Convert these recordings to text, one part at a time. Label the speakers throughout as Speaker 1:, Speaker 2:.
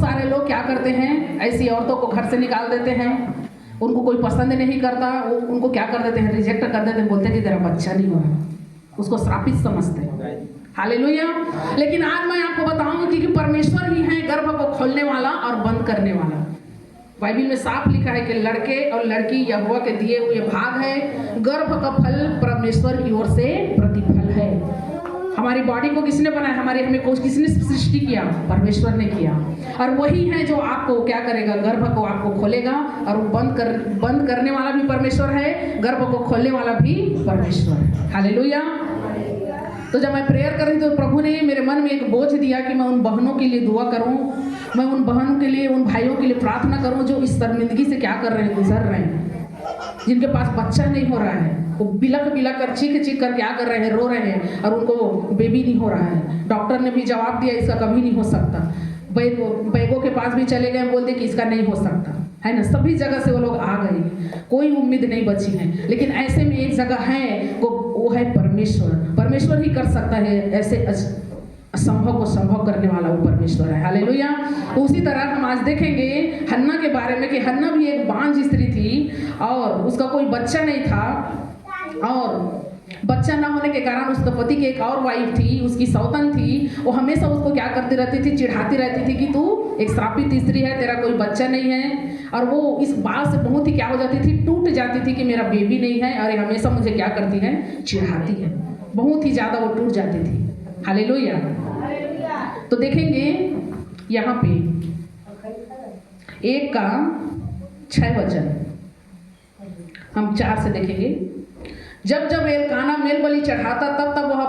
Speaker 1: सारे लोग क्या करते हैं, ऐसी औरतों को घर से निकाल देते हैं, उनको कोई पसंद नहीं करता, वो उनको क्या कर देते हैं, रिजेक्ट कर देते हैं, बोलते हैं कि तेरा बच्चा नहीं हो रहा, उसको श्रापित समझते हैं। हालेलुया। लेकिन आज मैं आपको बताऊंगी कि परमेश्वर ही है गर्भ को खोलने वाला और बंद करने वाला। बाइबल में साफ लिखा है कि लड़के और लड़की यहोवा के दिए हुए भाग है, गर्भ का फल परमेश्वर की ओर से प्रतिफल है। हमारी बॉडी को किसने बनाया, हमें किसने सृष्टि किया, परमेश्वर ने किया, और वही है जो आपको क्या करेगा, गर्भ को आपको खोलेगा, और वो बंद करने वाला भी परमेश्वर है, गर्भ को खोलने वाला भी परमेश्वर है। हालेलुया। तो जब मैं प्रेयर कर रही थी तो प्रभु ने मेरे मन में एक बोझ दिया कि मैं उन बहनों के लिए दुआ करूं, मैं उन बहनों के लिए, उन भाइयों के लिए प्रार्थना करूं जो इस शर्मिंदगी से क्या कर रहे हैं, गुजर रहे हैं, जिनके पास बच्चा नहीं हो रहा है, वो बिलक कर चीख कर क्या कर रहे हैं, रो रहे हैं, और उनको बेबी नहीं हो रहा है। डॉक्टर ने भी जवाब दिया इसका कभी नहीं हो सकता, बैगों के पास भी चले गए, बोलते कि इसका नहीं हो सकता है ना, सभी जगह से वो लोग आ गए, कोई उम्मीद नहीं बची है। लेकिन ऐसे में एक जगह है, वो है परमेश्वर। परमेश्वर ही कर सकता है, ऐसे असंभव को संभव करने वाला वो परमेश्वर है। हालेलुया। तो उसी तरह हम आज देखेंगे हन्ना के बारे में कि हन्ना भी एक बांझ स्त्री थी और उसका कोई बच्चा नहीं था, और बच्चा ना होने के कारण उसके पति की एक और वाइफ थी, उसकी सौतन थी, वो हमेशा उसको क्या करती रहती थी, चिढ़ाती रहती थी कि तू एक श्रापित स्त्री है, तेरा कोई बच्चा नहीं है। और वो इस बात से बहुत ही क्या हो जाती थी, टूट जाती थी कि मेरा बेबी नहीं है, और ये हमेशा मुझे क्या करती है, चिढ़ाती है, बहुत ही ज़्यादा वो टूट जाती थी। हालेलुया। तो देखेंगे यहाँ पे 1:6 वचन, हम 4 से देखेंगे। जब जब एलकाना मेल बलि चढ़ाता तब तब वह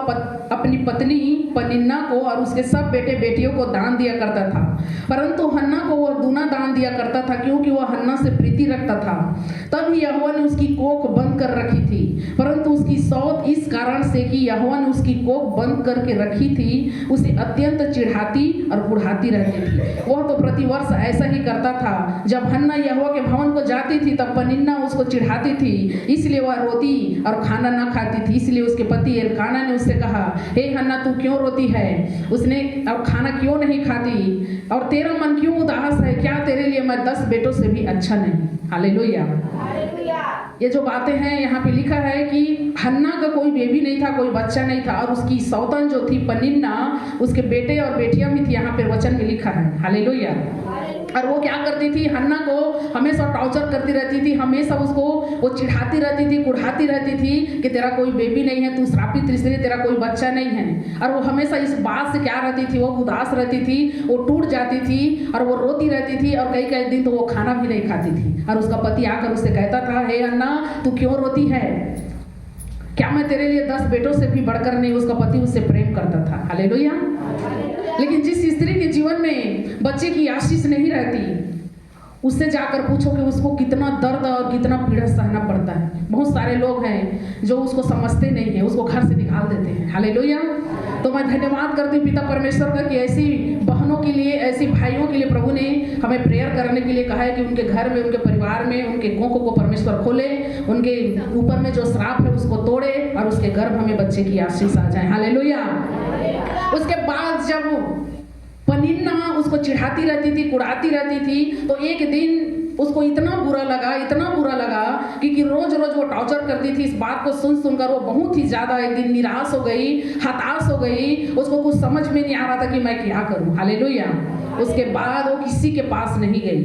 Speaker 1: अपनी पत्नी पनिन्ना को और उसके सब बेटे बेटियों को दान दिया करता था, परंतु हन्ना को वह दूना दान दिया करता था, क्योंकि वह हन्ना से प्रीति रखता था। तब यहोवा ने उसकी कोख बंद कर रखी थी, परंतु उसकी सौत इस कारण से कि यहोवा ने उसकी कोख बंद करके रखी थी, उसे अत्यंत चिढ़ाती और बुढ़ाती रहती थी। वह तो प्रतिवर्ष ऐसा ही करता था। जब हन्ना यहोवा के भवन को जाती थी तब पनिन्ना उसको चिढ़ाती थी, इसलिए वह रोती और खाना न खाती थी। इसलिए उसके पति एलकाना ने उससे कहा, हे हन्ना तू क्यों रोती है, उसने अब खाना क्यों नहीं खाती, और तेरा मन क्यों उदास है, क्या तेरे लिए मैं 10 बेटों से भी अच्छा नहीं। हालेलुया। ये जो बातें हैं यहाँ पे लिखा है कि हन्ना का कोई बेबी नहीं था, कोई बच्चा नहीं था, और उसकी सौतन जो थी पनिन्ना, उसके बेटे और बेटियां भी थी, यहाँ पे वचन में लिखा है। हालेलुया। और वो क्या करती थी, हन्ना को हमेशा टॉर्चर करती रहती थी, हमेशा उसको वो चिढ़ाती रहती थी, कुढ़ाती रहती थी कि तेरा कोई बेबी नहीं है, तू श्रापित स्त्री, तेरा कोई बच्चा नहीं है। और वो हमेशा इस बात से क्या रहती थी, वो उदास रहती थी, वो टूट जाती थी, और वो रोती रहती थी, और कई दिन तो वो खाना भी नहीं खाती थी। और उसका पति आकर उससे कहता था, हे हन्ना तू क्यों रोती है, क्या मैं तेरे लिए 10 बेटों से भी बढ़कर नहीं। उसका पति उससे प्रेम करता था। हालेलुया। लेकिन जिस स्त्री के जीवन में बच्चे की आशीष नहीं रहती, उससे जाकर पूछो कि उसको कितना दर्द और कितना पीड़ा सहना पड़ता है। बहुत सारे लोग हैं जो उसको समझते नहीं है, उसको घर से निकाल देते हैं। हालेलुया। तो मैं धन्यवाद करती हूँ पिता परमेश्वर का कि ऐसी बहनों के लिए, ऐसी भाइयों के लिए प्रभु ने हमें प्रेयर करने के लिए कहा है कि उनके घर में, उनके परिवार में, उनके कोखों को परमेश्वर खोले, उनके ऊपर में जो श्राप है उसको तोड़े, और उसके गर्भ में बच्चे की आशीष आ जाए। हालेलुया। उसके बाद जब पनिन्ना उसको चिढ़ाती रहती थी, कुड़ाती रहती थी, तो एक दिन उसको इतना बुरा लगा कि रोज रोज वो टॉर्चर करती थी। इस बात को सुनकर वो बहुत ही ज़्यादा एक दिन निराश हो गई, हताश हो गई, उसको कुछ समझ में नहीं आ रहा था कि मैं क्या करूं। हालेलुया। उसके बाद वो किसी के पास नहीं गई,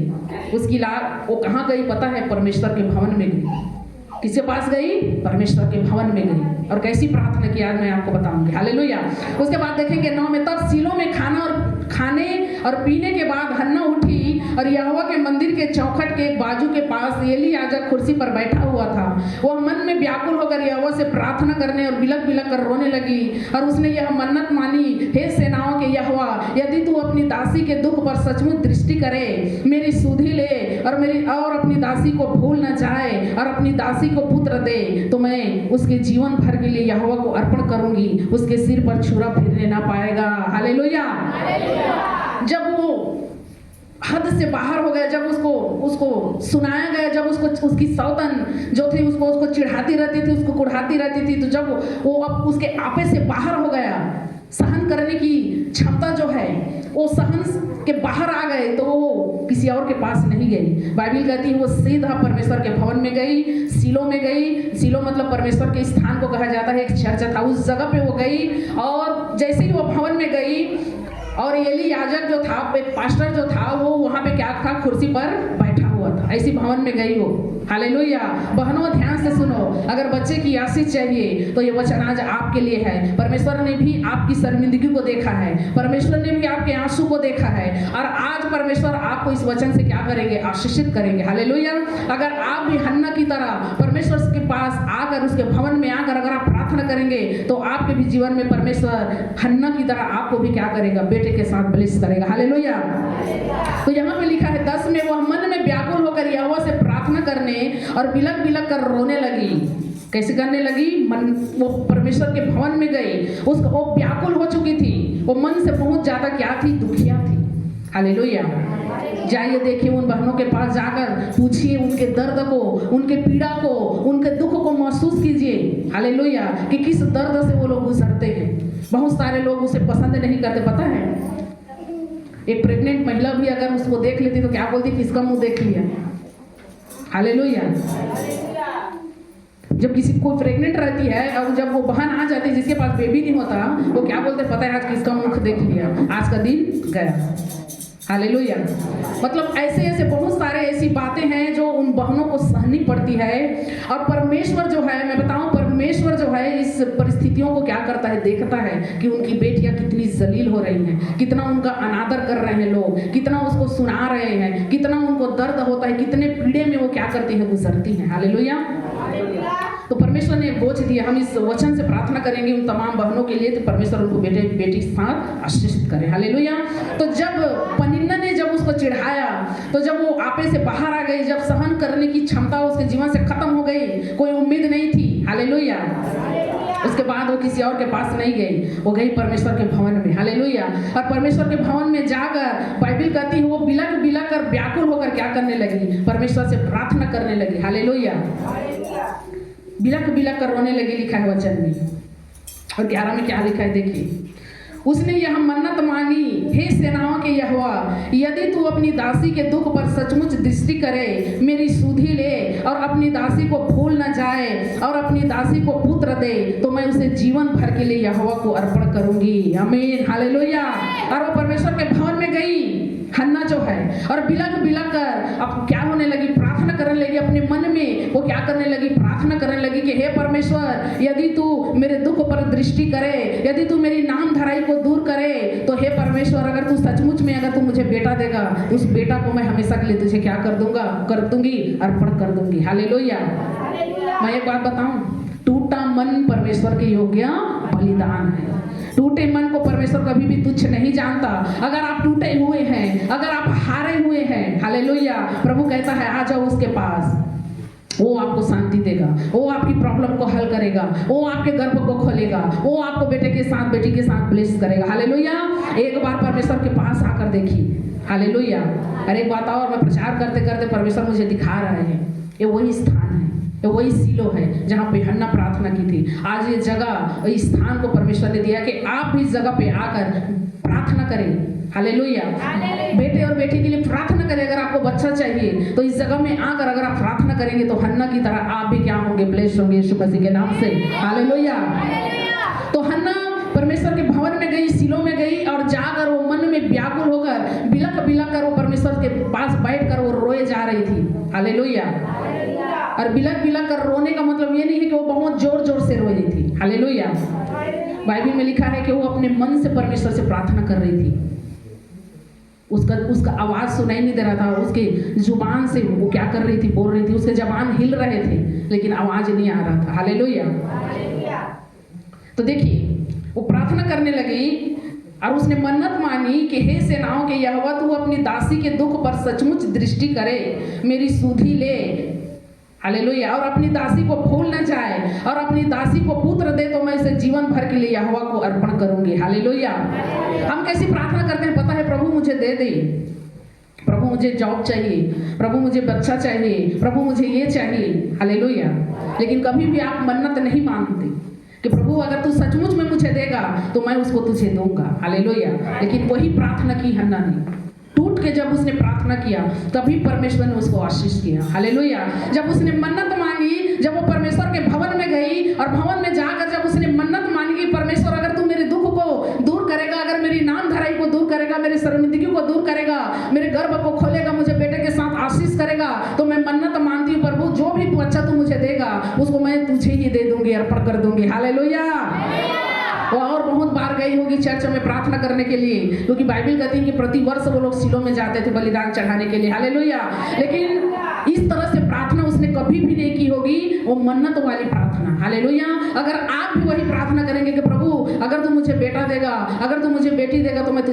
Speaker 1: वो कहाँ गई पता है, परमेश्वर के भवन में गई। किसके पास गई, परमेश्वर के भवन में गई, और कैसी प्रार्थना की आज मैं आपको बताऊंगी। हालेलुया। उसके बाद देखेंगे 9 में, तब सीलो में खाने और पीने के बाद हन्ना उठी और यहोवा के मंदिर के चौखट के एक बाजू के पास एली याजक कुर्सी पर बैठा हुआ था। वह मन में व्याकुल होकर यहोवा से प्रार्थना करने और बिलक कर रोने लगी, और उसने यह मन्नत मानी, हे सेनाओं के यहोवा, यदि तू अपनी दासी के दुख पर सचमुच दृष्टि करे, मेरी सुधि ले और अपनी दासी को भूल न जाए, और अपनी दासी को पुत्र दे, तो मैं उसके जीवन भर के लिए यहोवा को अर्पण करूंगी, उसके सिर पर छुरा फिरने ना पाएगा। हालेलुया। जब वो हद से बाहर हो गया, जब उसको सुनाया गया, जब उसकी सौतन जो थी उसको चिढ़ाती रहती थी, उसको कुढ़ाती रहती थी, तो जब वो अब उसके आपे से बाहर हो गया, सहन करने की क्षमता जो है वो सहन के बाहर आ गए तो वो किसी और के पास नहीं गई। बाइबल कहती है वो सीधा परमेश्वर के भवन में गई, सीलो में गई। सीलो मतलब परमेश्वर के स्थान को कहा जाता है, एक चर्च था, उस जगह पे वो गई। और जैसे ही वो भवन में गई और एली याजक जो था, एक पास्टर जो था, वो वहाँ पे क्या था, कुर्सी पर बैठा हुआ था। ऐसी भवन में गई हो। हालेलुया। बहनों ध्यान से सुनो, अगर बच्चे की आशीष चाहिए तो ये वचन आज आपके लिए है। परमेश्वर ने भी आपकी शर्मिंदगी को देखा है, परमेश्वर ने भी आपके आंसू को देखा है, और आज परमेश्वर आपको इस वचन से क्या करेंगे, आशीषित करेंगे। हालेलुया। अगर आप भी हन्ना की तरह परमेश्वर के पास आकर, उसके भवन में आकर अगर आप प्रार्थना करेंगे तो आपके भी जीवन में परमेश्वर हन्ना की तरह आपको भी क्या करेगा, बेटे के साथ ब्लेस करेगा। हालेलुया। तो यहाँ पे लिखा है 10 में, वह मन में व्याकुल होकर यहोवा से प्रार्थना करने और बिलक बिलक कर रोने लगी। कैसे करने लगी? मन, वो परमेश्वर के भवन में गई, उसको वो व्याकुल हो चुकी थी, वो मन से बहुत ज्यादा क्या थी, दुखिया थी। हालेलुया। जाइए देखिए उन बहनों के पास जाकर पूछिए उनके दर्द को, उनके पीड़ा को, उनके दुख को महसूस कीजिए। हालेलुया। कि किस दर्द से वो लोग गुजरते हैं। बहुत सारे लोग उसे पसंद नहीं करते, पता है। एक प्रेग्नेंट महिला भी अगर उसको देख लेती तो क्या बोलती, किसका मुंह देख लिया। हालेलुया। जब किसी को प्रेग्नेंट रहती है और जब वो बहन आ जाती है जिसके पास बेबी नहीं होता, वो क्या बोलते, पता है आज किसका मुख देख लिया, आज का दिन गया। हालेलुया। मतलब ऐसे ऐसे बहुत सारे ऐसी बातें हैं जो उन बहनों को सहनी पड़ती है। और परमेश्वर जो है, मैं बताऊं, परमेश्वर जो है इस परिस्थितियों को क्या करता है, देखता है कि उनकी बेटियां कितनी जलील हो रही हैं, कितना उनका अनादर कर रहे हैं लोग, कितना उसको सुना रहे हैं, कितना उनको दर्द होता है, कितने पीड़े में वो क्या करती है, गुजरती हैं। हालेलुया। तो परमेश्वर ने बोझ दिया, हम इस वचन से प्रार्थना करेंगे उन तमाम बहनों के लिए, तो परमेश्वर उनको बेटे बेटी के साथ आशीषित करे। हालेलुया। तो जब पनिन्ना ने जब उसको चिढ़ाया, तो जब वो आपे से बाहर आ गई, जब सहन करने की क्षमता उसके जीवन से खत्म हो गई, कोई उम्मीद नहीं थी। हालेलुया। उसके बाद वो किसी और के पास नहीं गई, वो गई परमेश्वर के भवन में। हालेलुया। और परमेश्वर के भवन में जाकर बाइबल कहती है वो बिलक बिलक कर व्याकुल होकर क्या करने लगी, परमेश्वर से प्रार्थना करने लगी। हालेलुया। बिलक बिलक कर रोने लगी, लिखा है वचन में। और 11 में क्या लिखा है देखिए, उसने यह मन्नत मांगी, हे सेनाओं के यहोवा, यदि तू अपनी दासी के दुख पर सचमुच दृष्टि करे, मेरी सुधि ले और अपनी दासी को भूल न जाए और अपनी दासी को पुत्र दे, तो मैं उसे जीवन भर के लिए यहोवा को अर्पण करूंगी। आमीन। हालेलुया। और वो परमेश्वर के भवन में गई, हन्ना जो है, और बिलक बिलक कर अब क्या होने लगी, प्रार्थना करने लगी। अपने मन में वो क्या करने लगी, प्रार्थना करने लगी कि हे परमेश्वर, यदि तू मेरे दुख पर दृष्टि करे, यदि तू मेरी नाम धराई को दूर करे, तो हे परमेश्वर, अगर तू सचमुच में अगर तू मुझे बेटा देगा, उस बेटा को मैं हमेशा के लिए तुझे क्या कर दूंगा, कर दूंगी, अर्पण कर दूंगी। हालेलुया। मैं एक बात बताऊं, टूटा मन परमेश्वर के योग्य बलिदान है। टूटे मन को परमेश्वर कभी भी तुच्छ नहीं जानता। अगर आप टूटे हुए हैं, अगर आप हारे हुए हैं, हालेलुया, प्रभु कहता है आ जाओ उसके पास, वो आपको शांति देगा, वो आपकी प्रॉब्लम को हल करेगा, वो आपके गर्भ को खोलेगा, वो आपको बेटे के साथ बेटी के साथ ब्लेस करेगा। हालेलुया। एक बार परमेश्वर के पास आकर देखिए। हालेलुया। अरे एक बात और, मैं प्रचार करते करते परमेश्वर मुझे दिखा रहे हैं, ये वही स्थान है, ये वही सीलो है जहाँ पे हन्ना प्रार्थना की थी। आज ये जगह, इस स्थान को परमेश्वर ने दिया कि आप भी इस जगह पे आकर प्रार्थना करें। हालेलुया। बेटे और बेटी के लिए प्रार्थना करें। अगर आपको बच्चा चाहिए तो इस जगह में आकर अगर आप प्रार्थना करेंगे तो हन्ना की तरह आप भी क्या होंगे, ब्लेस होंगे यीशु मसीह के नाम से। हालेलुया। तो हन्ना परमेश्वर के भवन में गई, सीलो में गई, और जाकर वो मन में व्याकुल होकर बिलक बिलक कर वो परमेश्वर के पास बैठकर वो रोए जा रही थी। हालेलुया। और बिलक बिलक कर रोने का मतलब ये नहीं है कि वो बहुत जोर जोर से रो रही थी। हालेलुया। बाइबल में लिखा है कि वो अपने मन से परमेश्वर से प्रार्थना कर रही थी। उसका आवाज सुनाई नहीं दे रहा था, उसके जुबान से वो क्या कर रही थी, बोल रही थी, उसके जबान हिल रहे थे लेकिन आवाज नहीं आ रहा था। हालेलुया। तो देखिए वो प्रार्थना करने लगी और उसने मन्नत मानी कि हे सेनाओं के यहोवा, तू अपनी दासी के दुख पर सचमुच दृष्टि करे, मेरी सुधि ले। हालेलुया। और अपनी दासी को भूल न जाए और अपनी दासी को पुत्र दे, तो मैं इसे जीवन भर के लिए यहोवा को अर्पण करूंगी। हालेलुया। हम कैसी प्रार्थना करते हैं पता है, प्रभु मुझे दे दे, प्रभु मुझे जॉब चाहिए, प्रभु मुझे बच्चा चाहिए, प्रभु मुझे ये चाहिए। हालेलुया। लेकिन कभी भी आप मन्नत नहीं मानते, कि प्रभु अगर तू सचमुच में मुझे देगा तो मैं उसको तुझे दूंगा। हालेलुया। लेकिन वही प्रार्थना की हन्ना ने, टूट के जब उसने प्रार्थना किया तभी परमेश्वर ने उसको आशीष किया। हालेलुया। जब उसने मन्नत मांगी, जब वो परमेश्वर के भवन में गई और भवन में जाकर जब उसने मन्नत मांगी, परमेश्वर अगर तू मेरे दुख को दूर करेगा, अगर मेरी नामधराई को दूर करेगा, मेरी शर्मिंदगी को दूर करेगा, मेरे गर्भ को खोलेगा, मुझे बेटे के साथ आशीष करेगा, तो मैं मन्नत मानती हूँ प्रभु, जो भी बच्चा तू मुझे देगा उसको मैं तुझे ही दे दूंगी, अर्पण कर दूंगी। हालेलुया। वो और बहुत बार गई होगी चर्च में प्रार्थना करने के लिए, क्योंकि बाइबल कहती है कि प्रति वर्ष वो लोग सिलो में जाते थे बलिदान चढ़ाने के लिए। हालेलुया। लेकिन इस तरह से प्रार्थना उसने कभी भी नहीं की होगी, वो मन्नत वाली प्रार्थना। हालेलुया। अगर आप भी वही प्रार्थना करेंगे कि प्रभु अगर तू मुझे बेटा देगा, अगर तू मुझे बेटी देगा, तो मैं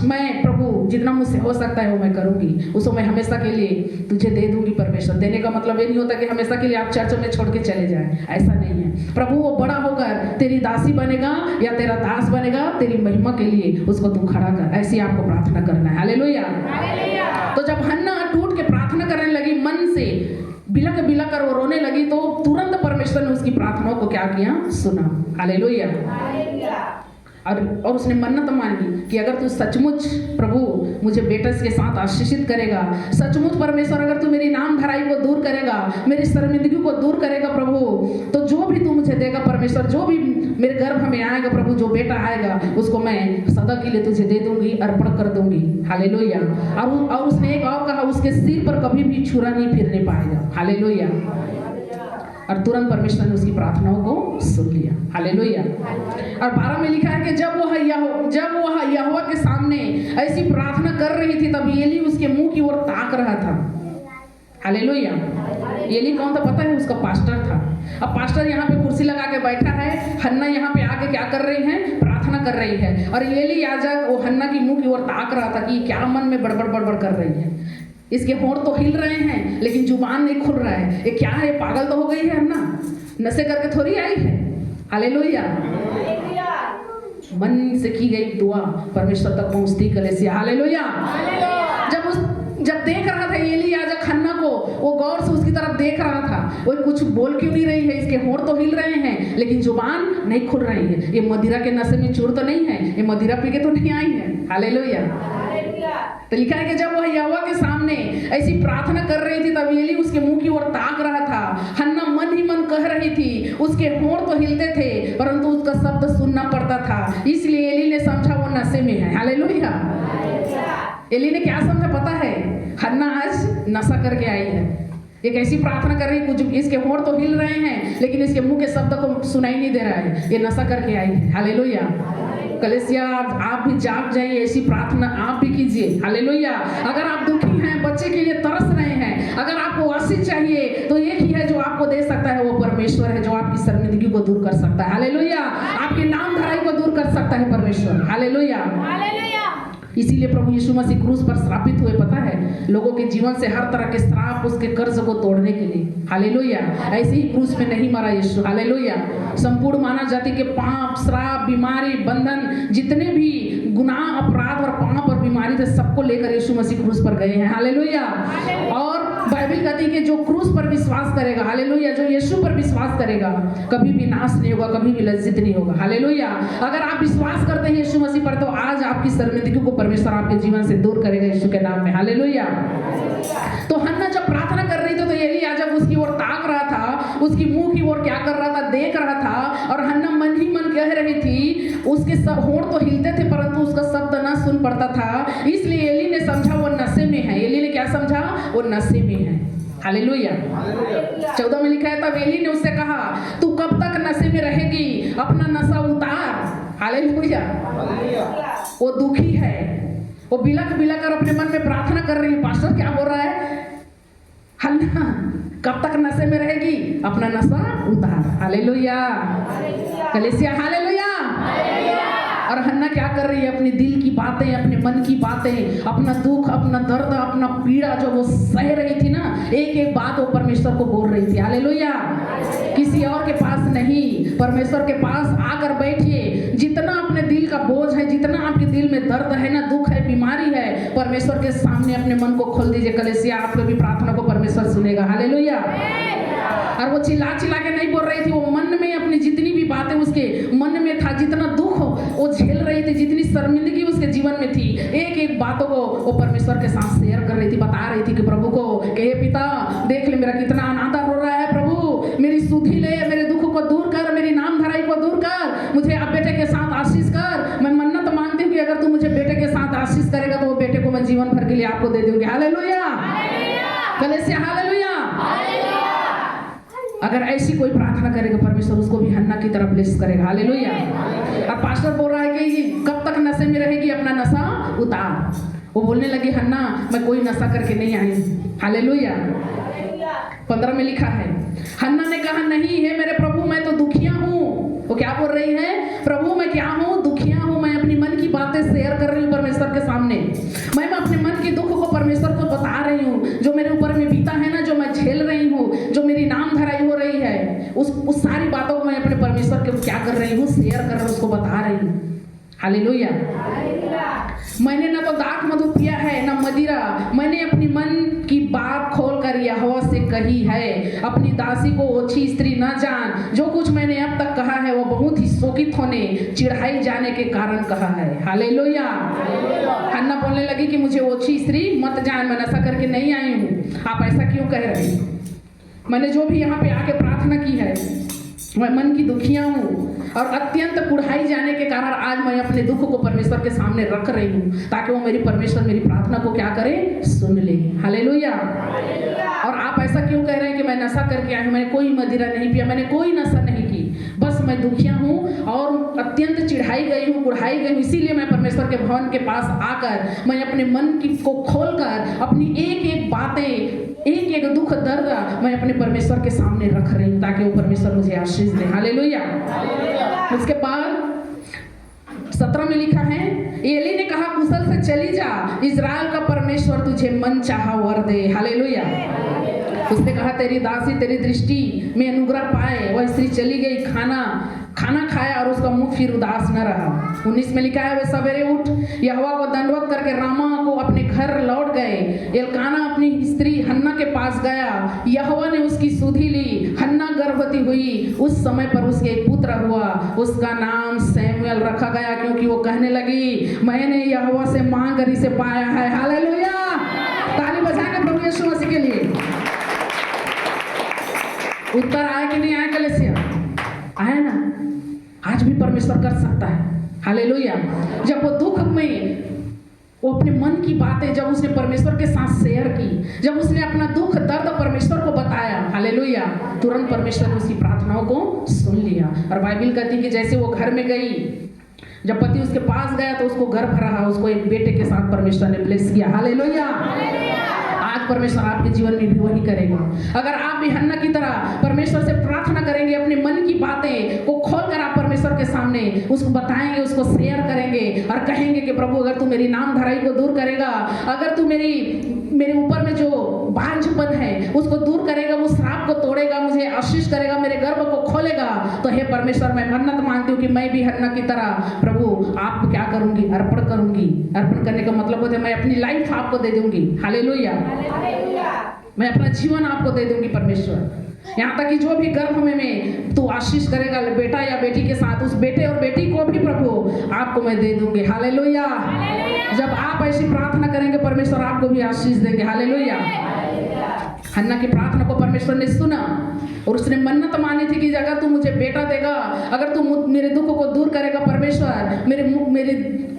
Speaker 1: मैं प्रभु जितना मुझसे हो सकता है वो मैं करूंगी, उसको मैं हमेशा के लिए तुझे दे दूंगी। परमेश्वर देने का मतलब ये नहीं होता कि हमेशा के लिए आप चर्च में छोड़ के चले जाएं, ऐसा नहीं है। प्रभु वो बड़ा होकर तेरी दासी बनेगा या तेरा दास बनेगा, तेरी महिमा के लिए उसको तू खड़ा कर, ऐसी आपको प्रार्थना करना है। हालेलुया। तो जब हन्ना टूट के प्रार्थना करने लगी, मन से बिलक बिलक कर वो रोने लगी, तो तुरंत परमेश्वर ने उसकी प्रार्थनाओं को क्या किया, सुना। हालेलुया। और उसने मन्नत मांगी कि अगर तू सचमुच प्रभु मुझे बेटे के साथ आशीषित करेगा, सचमुच परमेश्वर अगर तू मेरी नाम धराई को दूर करेगा, मेरी शर्मिंदगी को दूर करेगा प्रभु, तो जो भी तू मुझे देगा परमेश्वर, जो भी मेरे गर्भ में आएगा प्रभु, जो बेटा आएगा उसको मैं सदा के लिए तुझे दे दूंगी, अर्पण कर दूंगी। हालेलुया। और उसने एक और कहा, उसके सिर पर कभी भी छुरा नहीं फिरने पाएगा। हालेलुया। और तुरंत परमेश्वर ने उसकी प्रार्थनाओं को सुन लिया। हालेलुया। और 12 में लिखा है कि जब वह यहोवा के सामने ऐसी प्रार्थना कर रही थी, तब एली उसके मुंह की ओर ताक रहा था। हालेलुया। एली कौन था पता है? उसका पास्टर था। अब पास्टर यहाँ पे कुर्सी लगा के बैठा है, हन्ना यहाँ पे आके क्या कर रही है, प्रार्थना कर रही है, और एली याजक वो हन्ना की मुंह की ओर ताक रहा था कि क्या मन में बड़बड़ बड़बड़ कर रही है। इसके होंठ तो हिल रहे हैं लेकिन जुबान नहीं खुल रहा है। ये क्या है, पागल तो हो गई है हन्ना, नशे करके थोड़ी आई है। हालेलुया। मन से की गई दुआ परमेश्वर तक पहुंचती कलीसिया। हालेलुया। जब देख रहा था एली याजक हन्ना को, वो गौर से उसकी तरफ देख रहा था, वो कुछ बोल क्यों नहीं रही है, इसके होंठ तो हिल रहे हैं लेकिन जुबान नहीं खुल रही है। ये मदिरा के नशे में चूर तो नहीं है, ये मदिरा पी के तो नहीं आई है। हालेलुया। तो लिखा है कि जब वह यहोवा के सामने ऐसी प्रार्थना कर रही थी, तब एली उसके मुंह की ओर ताक रहा था। हन्ना मन ही मन कह रही थी, उसके होंठ तो हिलते थे परंतु उसका शब्द सुनना पड़ता था, इसलिए एली ने समझा वो नशे में है। हालेलुया। एली ने क्या समझा पता है? हन्ना आज नशा करके आई है। एक ऐसी प्रार्थना कर रही, कुछ इसके होंठ तो हिल रहे हैं लेकिन इसके मुंह के शब्द को सुनाई नहीं दे रहा है, ये नशा करके आई है। हालेलुया। कलीसिया आप भी जाग जाइए, ऐसी प्रार्थना आप भी कीजिए। हालेलुया। अगर आप दुखी हैं, बच्चे के लिए तरस रहे हैं, अगर आपको आशीष चाहिए, तो एक ही है जो आपको दे सकता है, वो परमेश्वर है, जो आपकी शर्मिंदगी को दूर कर सकता है। हालेलुया। आपकी नाम धराई को दूर कर सकता है परमेश्वर। हालेलुया। इसीलिए प्रभु यीशु मसीह क्रूस पर श्रापित हुए, पता है, लोगों के जीवन से हर तरह के श्राप, उसके कर्ज को तोड़ने के लिए। हालेलुया। ऐसे ही क्रूस में नहीं मरा यीशु। हालेलुया। संपूर्ण मानव जाति के पाप, श्राप, बीमारी, बंधन, जितने भी गुनाह, अपराध और पाप और बीमारी थे, सबको लेकर यीशु मसीह क्रूस पर गए हैं। हालेलुया। और बाइबल कहती है कि जो क्रूस पर विश्वास करेगा, हालेलुया, जो यीशु पर विश्वास करेगा, कभी भी नाश नहीं होगा, कभी भी लज्जित नहीं होगा। हालेलुया। अगर आप विश्वास करते हैं यीशु मसीह पर, तो आज आपकी शर्मिंदगी को परमेश्वर आपके जीवन से दूर करेगा यीशु के नाम में। हालेलुया। तो हन्ना जब प्रार्थना कर रही थी, तो एली याजक उसकी ओर ताक रहा था, उसकी मुंह की ओर क्या कर रहा था, देख रहा था, और हन्ना मन ही मन कह रही थी, उसके होंठ तो हिलते थे परंतु उसका शब्द ना सुन पड़ता था, इसलिए एली ने समझा वो नशे में है। एली ने क्या समझा? वो नशे में है। हालेलुया। 14 में लिखा है, तब एली ने उससे कहा, तू कब तक नशे में रहेगी, अपना नशा उतार। हालेलुया। वो दुखी है, वो बिलक बिलक कर अपने मन में प्रार्थना कर रही है। पास्टर क्या बोल रहा है? हन्ना कब तक नशे में रहेगी, अपना नशा उतार। हालेलुया। कलीसिया हालेलुया। और हन्ना क्या कर रही है? अपने दिल की बातें, अपने मन की बातें, अपना दुख, अपना दर्द, अपना पीड़ा जो वो सह रही थी ना, एक एक बात वो परमेश्वर को बोल रही थी। हालेलुया। किसी और के पास नहीं, परमेश्वर के पास आकर बैठिए। जितना अपने दिल का बोझ है, जितना आपके दिल में दर्द है ना, दुख है, बीमारी है, परमेश्वर के सामने अपने मन को खोल दीजिए। कलीसिया आपके भी प्रार्थना को परमेश्वर सुनेगा। हालेलुया। और वो चिल्ला चिल्ला के नहीं बोल रही थी, वो मन में अपनी जितनी भी बातें उसके मन में था, जितना दुख वो झेल रही थी, जितनी शर्मिंदगी उसके जीवन में थी, एक एक बातों को वो परमेश्वर के साथ शेयर कर रही थी, बता रही थी कि प्रभु को कि हे पिता देख ले मेरा कितना अनादर हो रहा है, प्रभु मेरी सुधि ले, मेरे दुख को दूर कर, मेरी नाम धराई को दूर कर, मुझे अब बेटे के साथ आशीष कर। मैं मन्नत मांगती हूँ कि अगर तू मुझे बेटे के साथ आशीष करेगा तो वो बेटे को मैं जीवन भर के लिए आपको दे दूंगी। हालेलुया, कलीसिया हालेलुया। अगर ऐसी कोई प्रार्थना करेगा परमेश्वर उसको भी हन्ना की तरफ ब्लेस करेगा। हालेलुया। अब पास्टर बोल रहा है कि कब तक नशे में रहेगी, अपना नशा उतार। वो बोलने लगी हन्ना मैं कोई नशा करके नहीं आई। हालेलुया। 15 में लिखा है, हन्ना ने कहा नहीं है मेरे प्रभु मैं तो दुखिया हूँ। वो क्या बोल रही है, प्रभु मैं क्या हूँ, दुखिया हूँ, मैं अपनी मन की बातें शेयर कर रही हूँ परमेश्वर के सामने। मैं अपने मन के दुख को परमेश्वर को बता रही हूँ, जो मेरे ऊपर में बीता है ना, जो मैं झेल रही हूँ, जो मेरी नाम धराई हो रही है, उस सारी बातों को मैं अपने परमेश्वर के क्या कर रही हूँ, शेयर कर रही हूँ, उसको बता रही हूँ। हालेलुया। मैंने ना तो दाख मधु पिया है ना मदिरा, मैंने अपनी मन की बात खोलकर यहोवा से कही है। अपनी दासी को ओछी स्त्री न जान, जो कुछ मैंने अब तक कहा है वो बहुत ही शोकित होने चिढ़ाई जाने के कारण कहा है। हालेलुया। हन्ना बोलने लगी कि मुझे ओछी स्त्री मत जान, मैं नशा करके नहीं आई हूँ। आप ऐसा क्यों कह रहे हैं? मैंने जो भी यहाँ पे आके प्रार्थना की है, मैं मन की दुखिया हूँ और अत्यंत कुढ़ाई जाने के कारण आज मैं अपने दुख को परमेश्वर के सामने रख रही हूँ, ताकि वो मेरी परमेश्वर मेरी प्रार्थना को क्या करे, सुन ले। हालेलुया। और आप ऐसा क्यों कह रहे हैं कि मैं नशा करके आई हूँ? मैंने कोई मदिरा नहीं पिया, मैंने कोई नशा नहीं की, बस मैं दुखिया हूँ और अत्यंत चिढ़ाई गई हूँ, कुढ़ाई गई हूँ। इसीलिए मैं परमेश्वर के भवन के पास आकर मैं अपने मन की को खोलकर अपनी एक एक बातें, एक एक दुख दर्द मैं अपने परमेश्वर के सामने रख रही हूँ, ताकि वो परमेश्वर मुझे आशीष दे। हालेलुया। उसके बाद 17 में लिखा है, एली ने कहा कुशल से चली जा, इज़राइल का परमेश्वर तुझे मन चाहा वर दे। हालेलुया। उसने कहा तेरी दासी तेरी दृष्टि में अनुग्रह पाए। वह स्त्री चली गई, खाना खाया और उसका मुख फिर उदास न रहा। 19 में लिखा है, वे सवेरे उठ यहोवा को दंडवत करके रामा को अपने घर लौट गए। एल्काना अपनी स्त्री हन्ना के पास गया, यहोवा ने उसकी सुधि ली, हन्ना गर्भवती हुई। उस समय पर उसके एक पुत्र हुआ, उसका नाम सैमुएल रखा गया, क्योंकि वो कहने लगी मैंने यहोवा से मांग कर इसे पाया है। हालेलुया। ताली बजाएंगे प्रभु यीशु मसीह के लिए। उत्तर आया कि नहीं आया कलीसिया? आया ना? आज भी परमेश्वर कर सकता है। हालेलुया। जब वो दुख में वो अपने मन की बातें जब उसने परमेश्वर के साथ शेयर की, जब उसने अपना दुख दर्द परमेश्वर को बताया, हालेलुया, तुरंत परमेश्वर ने उसकी प्रार्थनाओं को सुन लिया। और बाइबल कहती है कि जैसे वो घर में गई, जब पति उसके पास गया तो उसको गर्भ रहा, उसको एक बेटे के साथ परमेश्वर ने ब्लेस किया। हालेलुया। आज परमेश्वर आपके जीवन में भी वही करेगा। अगर आप भी हन्ना की तरह परमेश्वर से प्रार्थना करेंगे, अपने मन की बातें को खोलकर आप परमेश्वर के सामने उसको बताएंगे, उसको शेयर करेंगे और कहेंगे कि प्रभु अगर तू मेरी नाम धराई को दूर करेगा, अगर तू मेरे ऊपर में जो बांझपन है उसको दूर करेगा, वो श्राप को तोड़ेगा, मुझे आशीष करेगा, मेरे गर्भ को खोलेगा, तो हे परमेश्वर मैं मन्नत मानती हूँ कि मैं भी हन्ना की तरह प्रभु आपको क्या करूंगी, अर्पण करूंगी। अर्पण करने का मतलब होता है मैं अपनी लाइफ आपको दे दूंगी। हालेलुया। मैं अपना जीवन आपको दे दूंगी परमेश्वर। यहाँ तक कि जो भी गर्भ में तू आशीष करेगा बेटा या बेटी के साथ, उस बेटे और बेटी को भी प्रभु आपको मैं दे दूंगी। हालेलुया। जब आप ऐसी प्रार्थना करेंगे परमेश्वर आपको भी आशीष देंगे। हालेलुया। हन्ना की प्रार्थना को परमेश्वर ने सुना और उसने मन्नत मानी थी कि अगर तू मुझे बेटा देगा, अगर तू मेरे दुख को दूर करेगा परमेश्वर,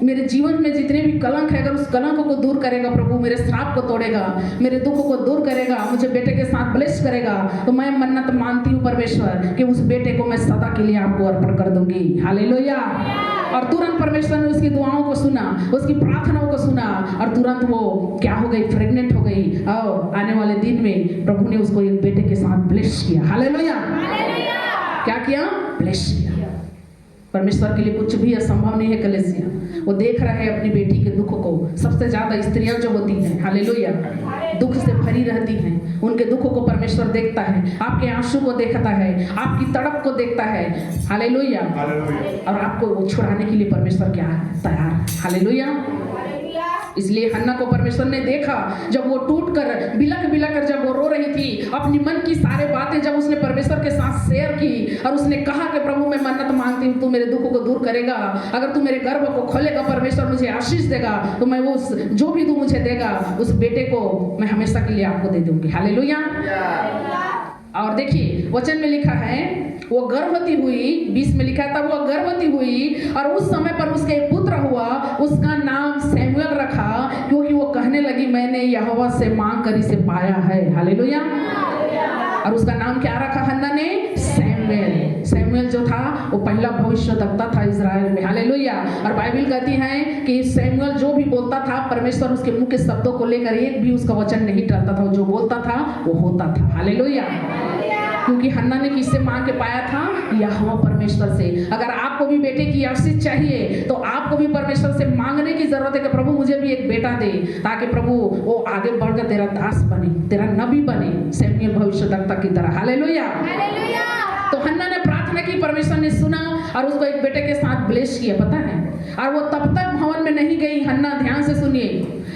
Speaker 1: मेरे जीवन में जितने भी कलंक है अगर उस कलंक को दूर करेगा प्रभु, मेरे श्राप को तोड़ेगा, मेरे दुख को दूर करेगा, मुझे बेटे के साथ ब्लेस करेगा, तो मैं मन्नत मानती हूँ परमेश्वर कि उस बेटे को मैं सदा के लिए आपको अर्पण कर दूंगी। हालेलुया। और तुरंत परमेश्वर ने उसकी दुआओं को सुना, उसकी प्रार्थनाओं को सुना और तुरंत वो क्या हो गई, प्रेग्नेंट हो गई और आने वाले दिन में प्रभु ने उसको एक बेटे के साथ ब्लेस किया। हालेलुया। क्या किया? ब्लेस किया। परमेश्वर के लिए कुछ भी असंभव नहीं है कलीसिया। वो देख रहा है अपनी बेटी के दुख को। सबसे ज्यादा स्त्रियां जो होती हैं, हालेलुया, दुख से भरी रहती हैं, उनके दुख को परमेश्वर देखता है, आपके आंसू को देखता है, आपकी तड़प को देखता है। हालेलुया। और आपको छुड़ाने के लिए परमेश्वर क्या है? तैयार। हालेलुया। इसलिए हन्ना को परमेश्वर ने देखा, जब वो टूट कर बिलक बिलक कर जब वो रो रही थी, अपनी मन की सारे बातें जब उसने परमेश्वर के साथ शेयर की और उसने कहा कि प्रभु मैं मन्नत मांगती हूँ, तू मेरे दुखों को दूर करेगा, अगर तू मेरे गर्भ को खोलेगा परमेश्वर, मुझे आशीष देगा, तो मैं उस जो भी तू मुझे देगा उस बेटे को मैं हमेशा के लिए आपको दे दूंगी। हालेलुया। और देखिए वचन में लिखा है वो गर्भवती हुई, 20 में लिखा था वो गर्भवती हुई और उस समय पर उसके एक पुत्र हुआ, उसका नाम सैमुएल रखा, क्योंकि वो कहने लगी मैंने यहोवा से मांग कर इसे पाया है। हालेलुया। और उसका नाम क्या रखा हन्ना ने? सैमुएल। सैमुएल जो था वो पहला भविष्यवक्ता था इजराइल में। हालेलुया। और बाइबल कहती है कि सैमुएल जो भी बोलता था परमेश्वर उसके मुंह के शब्दों को लेकर एक भी उसका वचन नहीं टलता था, जो बोलता था वो होता था। हालेलुया। क्योंकि हन्ना ने किससे मांग के पाया था? यहोवा परमेश्वर से। अगर आपको भी बेटे की आशीष चाहिए तो आपको भी परमेश्वर से मांगने की जरूरत है कि प्रभु मुझे भी एक बेटा दे, ताकि प्रभु वो आगे बढ़कर तेरा दास बने, तेरा नबी बने, सैमुएल भविष्यवक्ता की तरह। हालेलुया। तो हन्ना ने प्रार्थना की, परमेश्वर ने सुना और उसको एक बेटे के साथ ब्लेस किया, पता है। और वो तब तक भवन में नहीं गई। हन्ना ध्यान से सुनिए,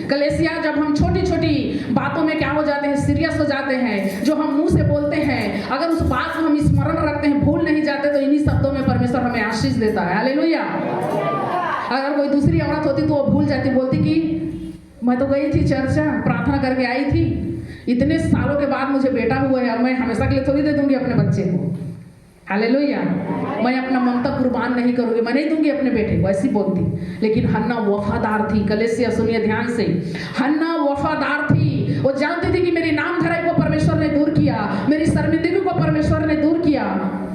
Speaker 1: कलेसिया जब हम छोटी छोटी बातों में क्या हो जाते हैं, सीरियस हो जाते हैं, जो हम मुंह से बोलते हैं, अगर उस बात को हम स्मरण रखते हैं, भूल नहीं जाते, तो इन्हीं शब्दों में परमेश्वर हमें आशीष देता है। हालेलुया। अगर कोई दूसरी औरत होती तो वो भूल जाती, बोलती कि मैं तो गई थी चर्च, प्रार्थना करके आई थी, इतने सालों के बाद मुझे बेटा हुआ है, अब मैं हमेशा के लिए थोड़ी दे दूंगी अपने बच्चे को। हालेलुया। मैं अपना ममता कुर्बान नहीं करूंगी, मैं नहीं दूंगी अपने बेटे को, ऐसी बोलती। लेकिन हन्ना वफादार थी। कलेसिया सुनिए ध्यान से, हन्ना वफादार थी। वो जानती थी कि मेरी नाम धराई को परमेश्वर ने दूर किया, मेरी शर्मिंदगी को परमेश्वर ने दूर किया।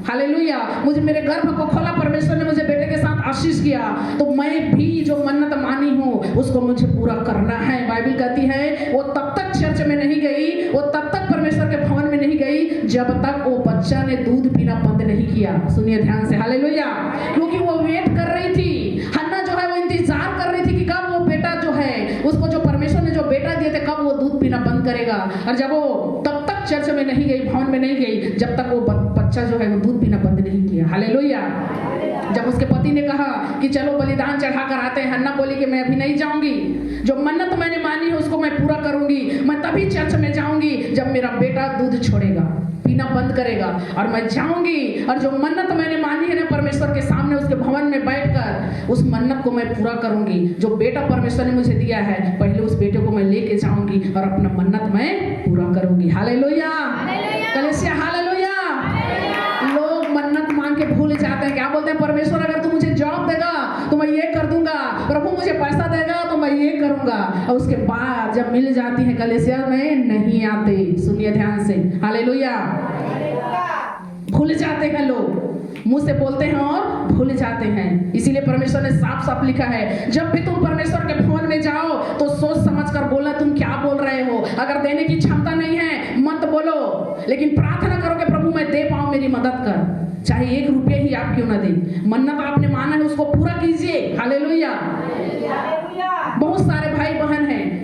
Speaker 1: हालेलुया। मुझे मेरे गर्भ को खोला, परमेश्वर ने मुझे बेटे के साथ आशीष किया, तो मैं भी जो मन्नत मानी हूँ उसको मुझे पूरा करना है। बाइबल कहती है वो तब तक चर्च में नहीं गई, वो तब तक परमेश्वर के भवन में नहीं गई जब तक वो बच्चा ने दूध पीना बंद नहीं किया। सुनिए ध्यान से। हालेलुया। क्योंकि वो वेट कर रही थी, हन्ना जो है वो इंतजार कर रही थी कि कब वो बेटा जो है उसको, जो परमेश्वर ने जो बेटा दिए थे, कब वो दूध पीना बंद करेगा। और जब वो तब तक चर्च में नहीं गई, भवन में नहीं गई, जब तक वो बच्चा जो है वो दूध पीना बंद नहीं किया। हालेलुया। जब उसके पति ने कहा कि चलो बलिदान चढ़ा कर आते हैं, हन्ना बोली कि मैं अभी नहीं जाऊंगी, जो मन्नत मैंने मानी है उसको मैं पूरा करूंगी, मैं तभी चर्च में जाऊंगी जब मेरा बेटा दूध छोड़ेगा, पीना बंद करेगा, और मैं जाऊंगी और जो मन्नत मैंने मानी है ना परमेश्वर के सामने उसके भवन में बैठकर उस मन्नत को मैं पूरा करूंगी। जो बेटा परमेश्वर ने मुझे दिया है, पहले उस बेटे को मैं लेके जाऊंगी और अपना मन्नत मैं पूरा करूंगी। हालेलुया। कलेसिया हालेलुया। लोग मन्नत मांग के भूल जाते हैं। क्या बोलते हैं? परमेश्वर अगर तू मुझे जॉब देगा तो मैं ये कर दूंगा, प्रभु मुझे पैसा देगा तो मैं ये करूंगा, और उसके बाद जब मिल जाती है कलेसिया में नहीं आते। सुनिए ध्यान से। हालेलुया। भूल जाते हैं लोग, मुंह से बोलते हैं और भूल जाते हैं। इसीलिए परमेश्वर ने साफ साफ लिखा है, जब भी तुम परमेश्वर के भवन में जाओ तो सोच समझ कर बोलना तुम क्या बोल रहे हो। अगर देने की क्षमता नहीं है मत बोलो, लेकिन प्रार्थना करो कि प्रभु मैं दे पाऊं, मेरी मदद कर, चाहे 1 रुपये ही आप क्यों ना दें। मन्नत आपने माना है उसको पूरा कीजिए। हालेलुया। बहुत सारे भाई बहन हैं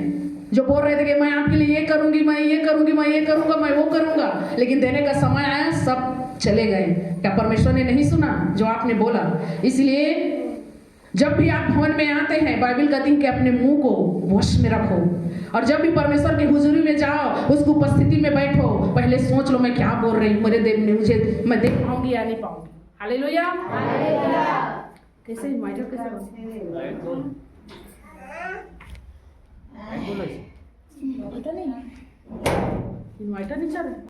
Speaker 1: जो बोल रहे थे कि मैं आपके लिए ये करूंगी, मैं ये करूंगी, मैं ये करूंगा, मैं वो करूंगा, लेकिन देने का समय आया सब चले गए। क्या परमेश्वर ने नहीं सुना जो आपने बोला? इसलिए जब भी आप भवन में आते हैं, बाइबल कहती है कि अपने मुंह को वश में रखो, और जब भी परमेश्वर की हुजूरी में जाओ उसकी उपस्थिति में बैठो, पहले सोच लो मैं क्या बोल रही हूँ, मेरे देव ने मुझे, मैं देख पाऊंगी या नहीं पाऊंगी। हालेलुया। कैसे इन्वाइटर नहीं चल रहा।